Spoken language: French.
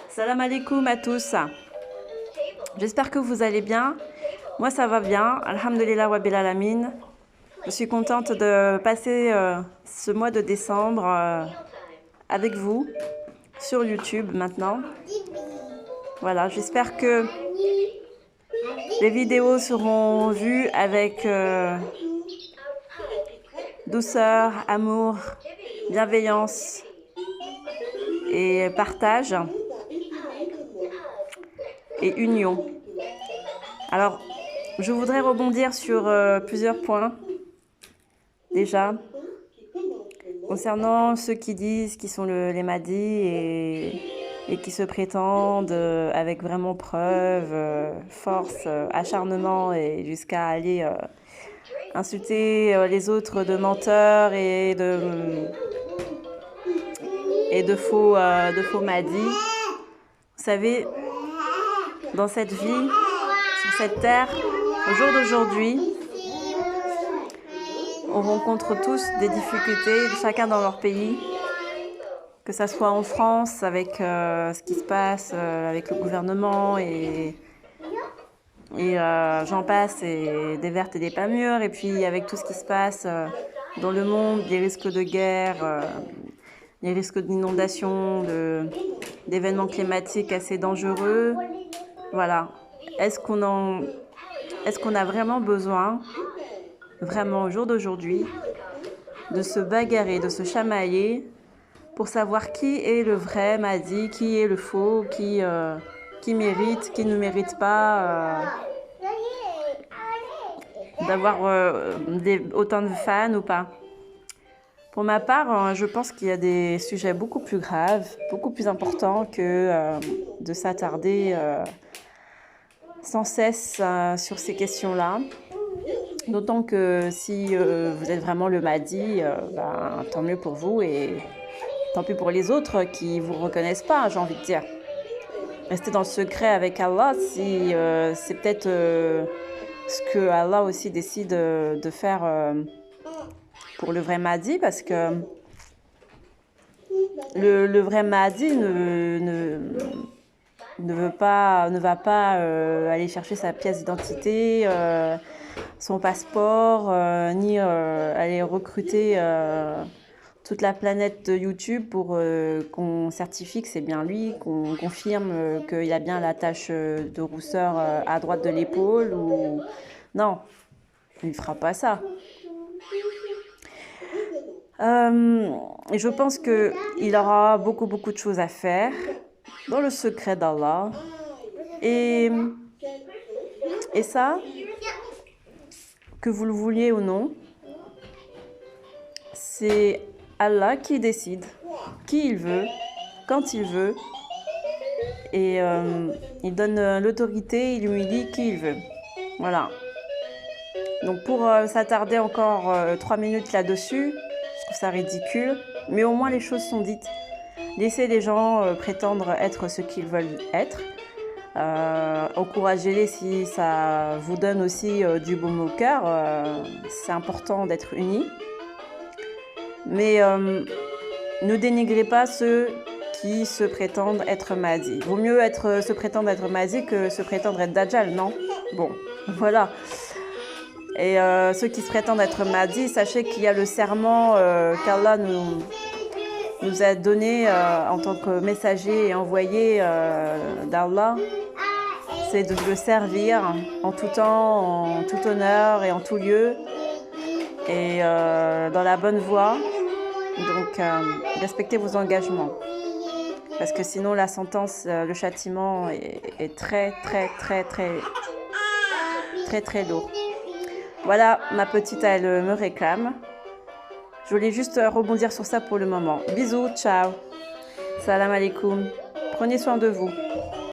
Salam alaikum à tous. J'espère que vous allez bien. Moi, ça va bien. Alhamdulillah wa bil alamin. Je suis contente de passer ce mois de décembre avec vous sur YouTube maintenant. Voilà, j'espère que les vidéos seront vues avec douceur, amour, bienveillance et partage et union. Alors, je voudrais rebondir sur plusieurs points. Déjà, concernant ceux qui disent qu'ils sont les Mahdi et qui se prétendent avec vraiment preuve, force, acharnement et jusqu'à aller insulter les autres de menteurs et de faux Mahdi. Vous savez, dans cette vie, sur cette terre, au jour d'aujourd'hui, on rencontre tous des difficultés, chacun dans leur pays, que ça soit en France avec ce qui se passe avec le gouvernement et j'en passe, et des vertes et des pas mûres, et puis avec tout ce qui se passe dans le monde, des risques de guerre, les risques d'inondation, d'événements climatiques assez dangereux. Voilà. Est-ce qu'on a vraiment besoin, vraiment au jour d'aujourd'hui, de se bagarrer, de se chamailler pour savoir qui est le vrai Mahdi, qui est le faux, qui mérite, qui ne mérite pas d'avoir autant de fans ou pas. Pour ma part, je pense qu'il y a des sujets beaucoup plus graves, beaucoup plus importants que de s'attarder sans cesse sur ces questions-là. D'autant que si vous êtes vraiment le Mahdi, tant mieux pour vous et tant pis pour les autres qui ne vous reconnaissent pas, j'ai envie de dire. Restez dans le secret avec Allah si c'est peut-être ce que Allah aussi décide de faire pour le vrai Mahdi, parce que le vrai Mahdi ne va pas aller chercher sa pièce d'identité, son passeport, ni aller recruter toute la planète de YouTube pour qu'on certifie que c'est bien lui, qu'on confirme qu'il a bien la tache de rousseur à droite de l'épaule. Ou non, il ne fera pas ça. Et je pense qu'il aura beaucoup de choses à faire dans le secret d'Allah. Et ça, que vous le vouliez ou non, c'est Allah qui décide qui il veut, quand il veut, et il donne l'autorité, il humilie qui il veut. Voilà. Donc pour s'attarder encore 3 minutes là-dessus, je trouve ça ridicule, mais au moins les choses sont dites. Laissez les gens prétendre être ce qu'ils veulent être. Encouragez-les si ça vous donne aussi du baume au cœur. C'est important d'être unis. Mais ne dénigrez pas ceux qui se prétendent être Mahdi. Vaut mieux se prétendre être Mahdi que se prétendre être Dajjal, non? Bon, voilà. Et ceux qui se prétendent être Mahdi, sachez qu'il y a le serment qu'Allah nous a donné en tant que messager et envoyé d'Allah. C'est de le servir en tout temps, en tout honneur et en tout lieu, et dans la bonne voie. Donc, respectez vos engagements. Parce que sinon, la sentence, le châtiment est très lourd. Voilà, ma petite, elle me réclame. Je voulais juste rebondir sur ça pour le moment. Bisous, ciao. Salam alaikum. Prenez soin de vous.